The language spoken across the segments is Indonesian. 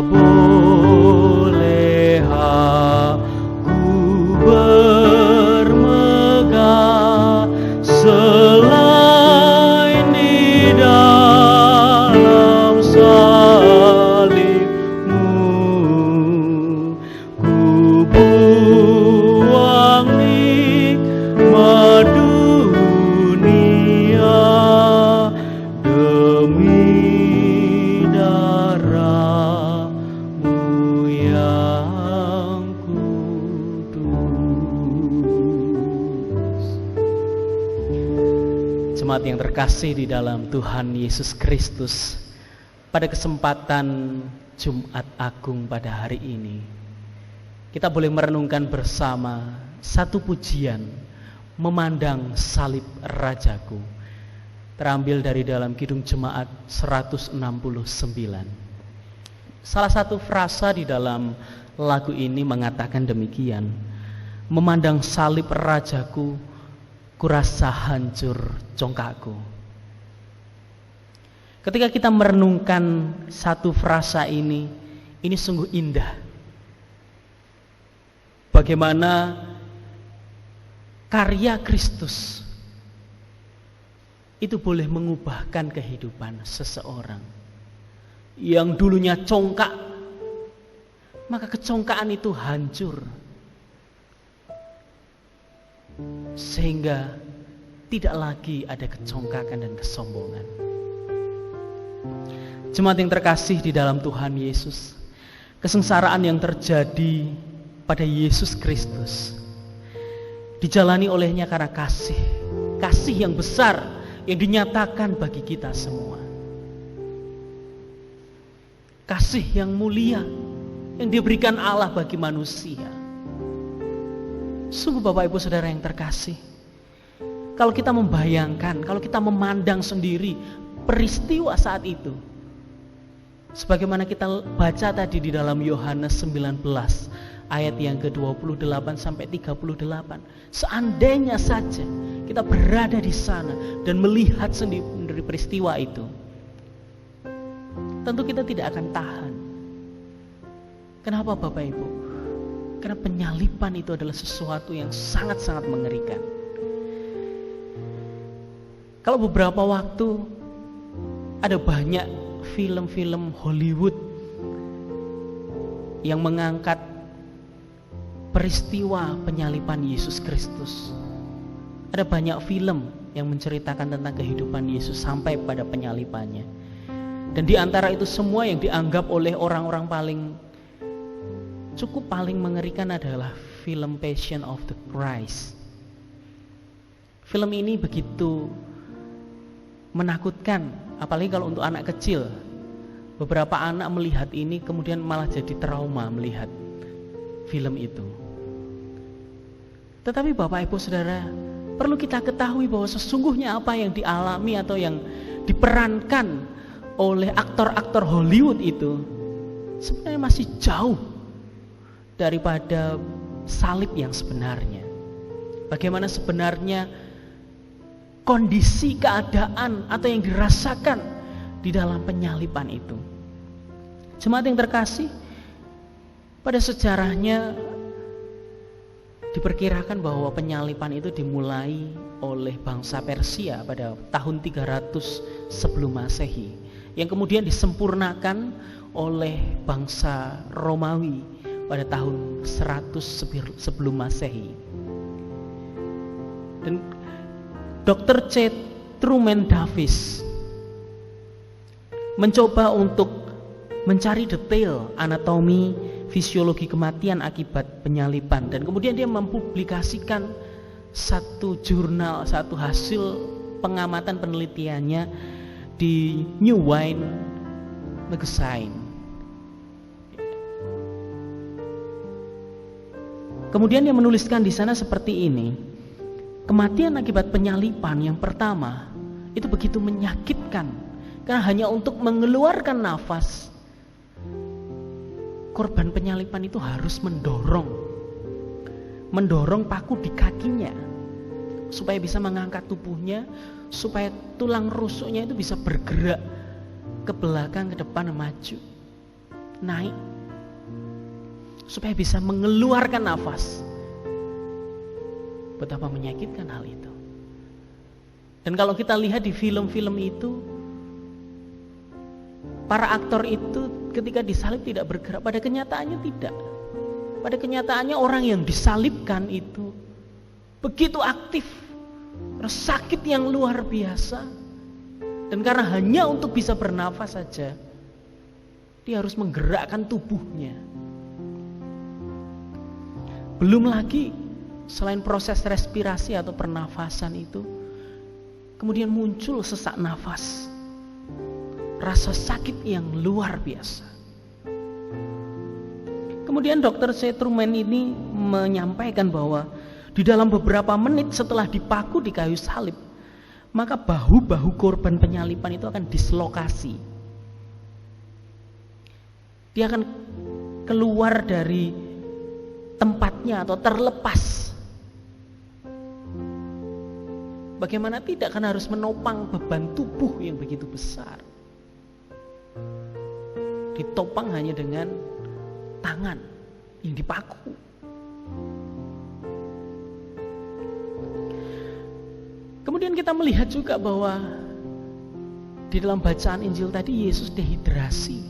boleh aku bermegah selain di dalam salibmu. Ku buang nikmat dunia demi darah-Mu yang kudus. Jemaat yang terkasih di dalam Tuhan Yesus Kristus, pada kesempatan Jumat Agung pada hari ini, kita boleh merenungkan bersama satu pujian, Memandang Salib Rajaku, terambil dari dalam Kidung Jemaat 169. Salah satu frasa di dalam lagu ini mengatakan demikian: memandang salib Rajaku, kurasa hancur congkakku. Ketika kita merenungkan satu frasa ini sungguh indah. Bagaimana karya Kristus itu boleh mengubahkan kehidupan seseorang yang dulunya congkak, maka kecongkaan itu hancur sehingga tidak lagi ada kecongkakan dan kesombongan. Jemaat yang terkasih di dalam Tuhan Yesus, kesengsaraan yang terjadi pada Yesus Kristus dijalani olehnya karena kasih yang besar yang dinyatakan bagi kita semua. Kasih yang mulia yang diberikan Allah bagi manusia. Sungguh Bapak Ibu Saudara yang terkasih, kalau kita membayangkan, kalau kita memandang sendiri peristiwa saat itu, sebagaimana kita baca tadi di dalam Yohanes 19 ayat yang ke-28 sampai 38. Seandainya saja kita berada di sana dan melihat sendiri dari peristiwa itu, tentu kita tidak akan tahan. Kenapa Bapak Ibu? Karena penyalipan itu adalah sesuatu yang sangat-sangat mengerikan. Kalau beberapa waktu ada banyak film-film Hollywood yang mengangkat peristiwa penyalipan Yesus Kristus. Ada banyak film yang menceritakan tentang kehidupan Yesus sampai pada penyalipannya. Dan di antara itu semua yang dianggap oleh orang-orang paling mengerikan adalah film Passion of the Christ. Film ini begitu menakutkan, apalagi kalau untuk anak kecil. Beberapa anak melihat ini kemudian malah jadi trauma melihat film itu. Tetapi Bapak Ibu Saudara, perlu kita ketahui bahwa sesungguhnya apa yang dialami atau yang diperankan oleh aktor-aktor Hollywood itu sebenarnya masih jauh daripada salib yang sebenarnya. Bagaimana sebenarnya kondisi keadaan atau yang dirasakan di dalam penyalipan itu. Jemaat yang terkasih, pada sejarahnya diperkirakan bahwa penyalipan itu dimulai oleh bangsa Persia pada tahun 300 sebelum Masehi, yang kemudian disempurnakan oleh bangsa Romawi pada tahun 100 sebelum Masehi. Dan Dr. C. Truman Davis mencoba untuk mencari detail anatomi fisiologi kematian akibat penyalipan, dan kemudian dia mempublikasikan satu jurnal, satu hasil pengamatan penelitiannya di New Wine Magazine. Kemudian dia menuliskan di sana seperti ini: kematian akibat penyalipan yang pertama itu begitu menyakitkan karena hanya untuk mengeluarkan nafas, korban penyalipan itu harus mendorong paku di kakinya supaya bisa mengangkat tubuhnya, supaya tulang rusuknya itu bisa bergerak ke belakang, ke depan, maju. naik, supaya bisa mengeluarkan nafas. Betapa menyakitkan hal itu. Dan kalau kita lihat di film-film itu, para aktor itu ketika disalib tidak bergerak. Pada kenyataannya tidak. Pada kenyataannya orang yang disalibkan itu begitu aktif, sakit yang luar biasa. Dan karena hanya untuk bisa bernafas saja, dia harus menggerakkan tubuhnya. Belum lagi selain proses respirasi atau pernafasan itu, kemudian muncul sesak nafas, rasa sakit yang luar biasa. Kemudian Dr. Setruman ini menyampaikan bahwa di dalam beberapa menit setelah dipaku di kayu salib, maka bahu-bahu korban penyaliban itu akan dislokasi. Dia akan keluar dari tempatnya atau terlepas. Bagaimana tidak, kan harus menopang beban tubuh yang begitu besar. Ditopang hanya dengan tangan yang dipaku. Kemudian kita melihat juga bahwa di dalam bacaan Injil tadi Yesus dehidrasi.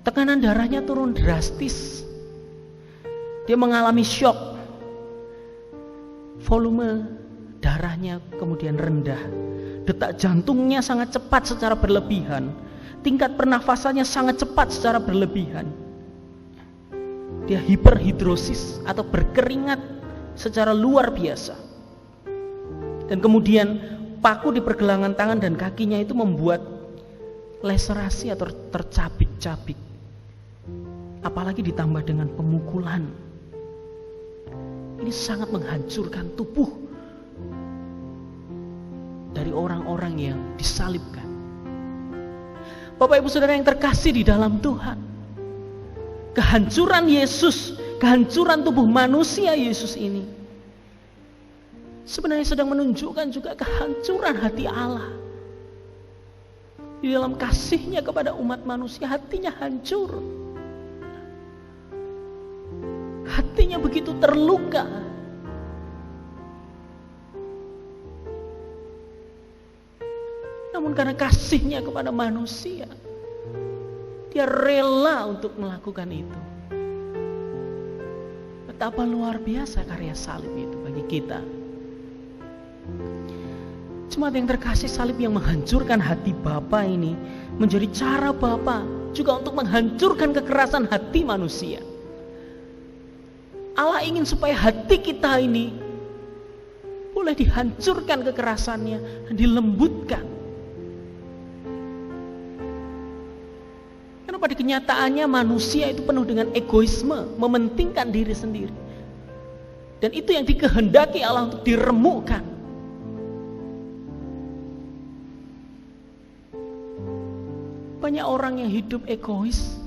Tekanan darahnya turun drastis. Dia mengalami syok. Volume darahnya kemudian rendah. Detak jantungnya sangat cepat secara berlebihan. Tingkat pernafasannya sangat cepat secara berlebihan. Dia hiperhidrosis atau berkeringat secara luar biasa. Dan kemudian paku di pergelangan tangan dan kakinya itu membuat laserasi atau tercabik-cabik. Apalagi ditambah dengan pemukulan. Ini sangat menghancurkan tubuh dari orang-orang yang disalibkan. Bapak Ibu Saudara yang terkasih di dalam Tuhan, kehancuran Yesus, kehancuran tubuh manusia Yesus ini sebenarnya sedang menunjukkan juga kehancuran hati Allah. Di dalam kasihnya kepada umat manusia, hatinya hancur. Hatinya begitu terluka. Namun karena kasihnya kepada manusia, dia rela untuk melakukan itu. Betapa luar biasa karya salib itu bagi kita. Jemaat yang terkasih, salib yang menghancurkan hati Bapa ini menjadi cara Bapa juga untuk menghancurkan kekerasan hati manusia. Allah ingin supaya hati kita ini boleh dihancurkan kekerasannya dan dilembutkan. Karena pada kenyataannya manusia itu penuh dengan egoisme, mementingkan diri sendiri. Dan itu yang dikehendaki Allah untuk diremukkan. Banyak orang yang hidup egois,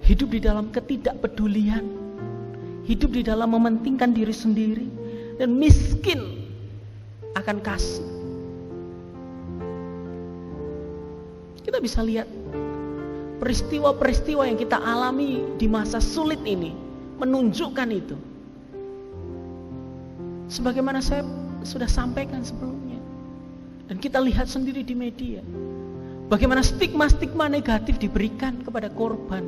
hidup di dalam ketidakpedulian, hidup di dalam mementingkan diri sendiri, dan miskin akan kasih. Kita bisa lihat peristiwa-peristiwa yang kita alami di masa sulit ini menunjukkan itu. Sebagaimana saya sudah sampaikan sebelumnya, dan kita lihat sendiri di media, bagaimana stigma-stigma negatif diberikan kepada korban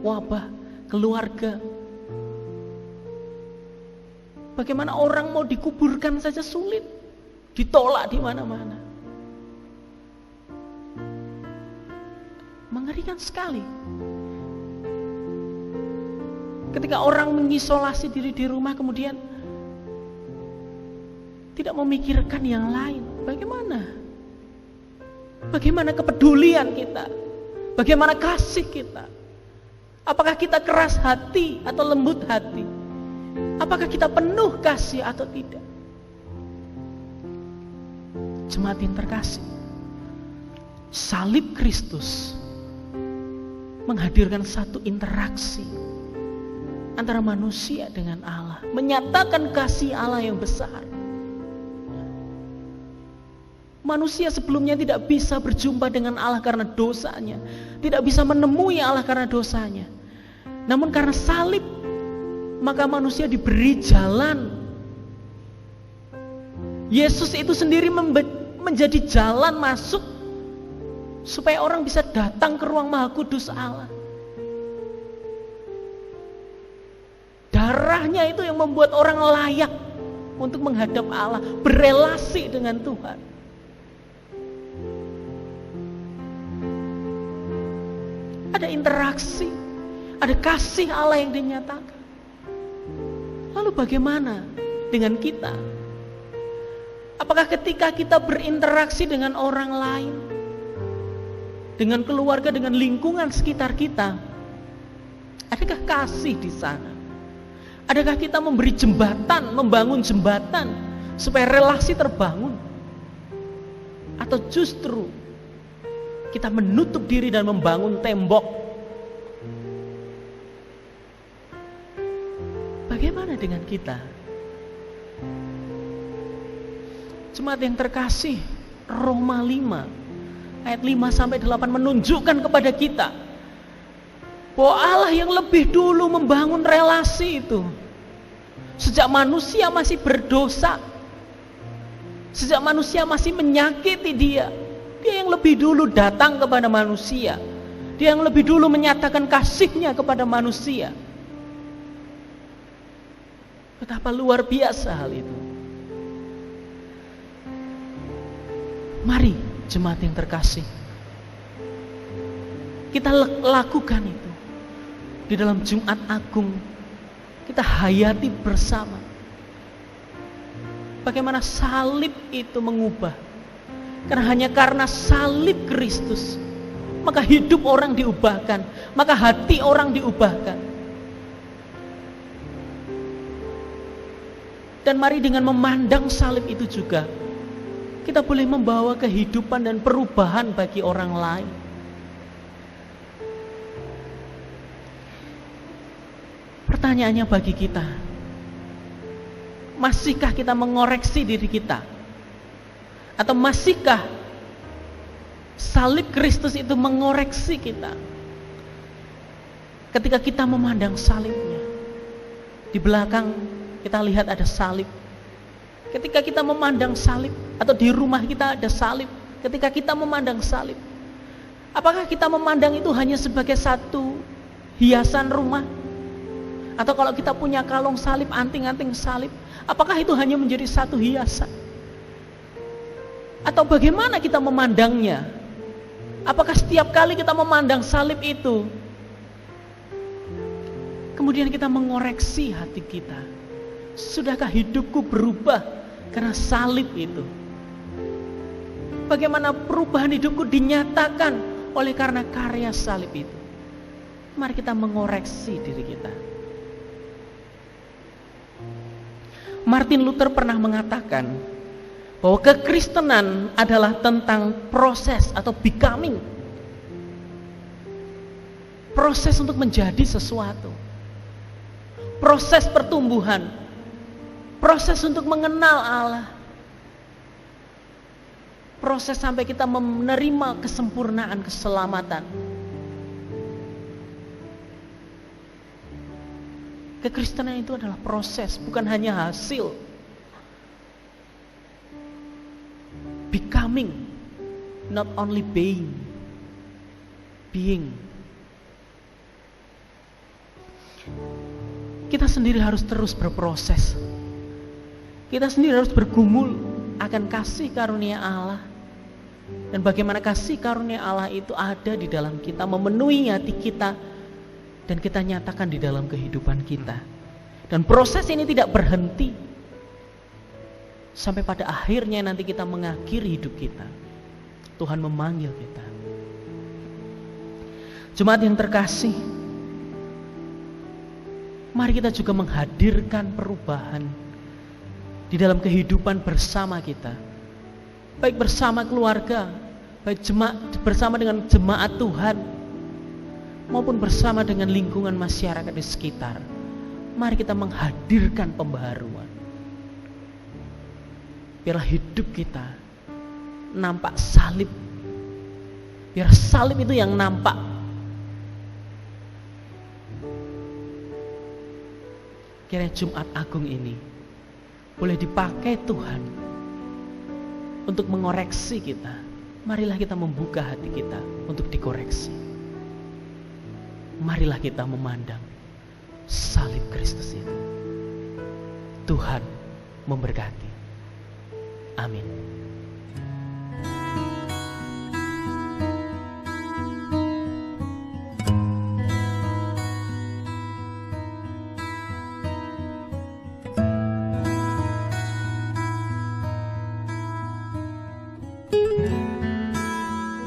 wabah, keluarga. Bagaimana orang mau dikuburkan saja sulit, ditolak di mana-mana. Mengerikan sekali. Ketika orang mengisolasi diri di rumah, kemudian tidak memikirkan yang lain. Bagaimana kepedulian kita? Bagaimana kasih kita? Apakah kita keras hati atau lembut hati? Apakah kita penuh kasih atau tidak? Jemaat yang terkasih, salib Kristus menghadirkan satu interaksi antara manusia dengan Allah, menyatakan kasih Allah yang besar. Manusia sebelumnya tidak bisa berjumpa dengan Allah karena dosanya, tidak bisa menemui Allah karena dosanya. Namun karena salib, maka manusia diberi jalan. Yesus itu sendiri menjadi jalan masuk supaya orang bisa datang ke ruang Maha Kudus Allah. Darahnya itu yang membuat orang layak untuk menghadap Allah, berelasi dengan Tuhan. Ada interaksi, ada kasih Allah yang dinyatakan. Lalu bagaimana dengan kita? Apakah ketika kita berinteraksi dengan orang lain, dengan keluarga, dengan lingkungan sekitar kita, adakah kasih di sana? Adakah kita memberi jembatan, membangun jembatan supaya relasi terbangun? Atau justru kita menutup diri dan membangun tembok? Bagaimana dengan kita? Jemaat yang terkasih, Roma 5 ayat 5-8 menunjukkan kepada kita bahwa Allah yang lebih dulu membangun relasi itu. Sejak manusia masih berdosa, sejak manusia masih menyakiti Dia yang lebih dulu datang kepada manusia. Dia yang lebih dulu menyatakan kasih-Nya kepada manusia. Betapa luar biasa hal itu. Mari jemaat yang terkasih, kita lakukan itu di dalam Jumat Agung. Kita hayati bersama bagaimana salib itu mengubah. Karena hanya karena salib Kristus, maka hidup orang diubahkan, maka hati orang diubahkan. Dan mari dengan memandang salib itu juga, kita boleh membawa kehidupan dan perubahan bagi orang lain. Pertanyaannya bagi kita, masihkah kita mengoreksi diri kita? Atau masihkah salib Kristus itu mengoreksi kita? Ketika kita memandang salibnya, di belakang kita lihat ada salib. Ketika kita memandang salib, atau di rumah kita ada salib, ketika kita memandang salib, apakah kita memandang itu hanya sebagai satu hiasan rumah? Atau kalau kita punya kalung salib, anting-anting salib, apakah itu hanya menjadi satu hiasan? Atau bagaimana kita memandangnya? Apakah setiap kali kita memandang salib itu, kemudian kita mengoreksi hati kita? Sudahkah hidupku berubah karena salib itu? Bagaimana perubahan hidupku dinyatakan oleh karena karya salib itu? Mari kita mengoreksi diri kita. Martin Luther pernah mengatakan bahwa kekristenan adalah tentang proses atau becoming. Proses untuk menjadi sesuatu. Proses pertumbuhan. Proses untuk mengenal Allah. Proses sampai kita menerima kesempurnaan, keselamatan. Kekristenan itu adalah proses, bukan hanya hasil. Becoming, not only being. Kita sendiri harus terus berproses. Kita sendiri harus bergumul akan kasih karunia Allah. Dan bagaimana kasih karunia Allah itu ada di dalam kita, memenuhi hati kita, dan kita nyatakan di dalam kehidupan kita. Dan proses ini tidak berhenti sampai pada akhirnya nanti kita mengakhiri hidup kita. Tuhan memanggil kita. Jemaat yang terkasih, mari kita juga menghadirkan perubahan di dalam kehidupan bersama kita, baik bersama keluarga, baik bersama dengan jemaat Tuhan, maupun bersama dengan lingkungan masyarakat di sekitar. Mari kita menghadirkan pembaharuan. Biarlah hidup kita nampak salib. Biar salib itu yang nampak. Kiranya Jumat Agung ini boleh dipakai Tuhan untuk mengoreksi kita. Marilah kita membuka hati kita untuk dikoreksi. Marilah kita memandang salib Kristus itu. Tuhan memberkati. Amin.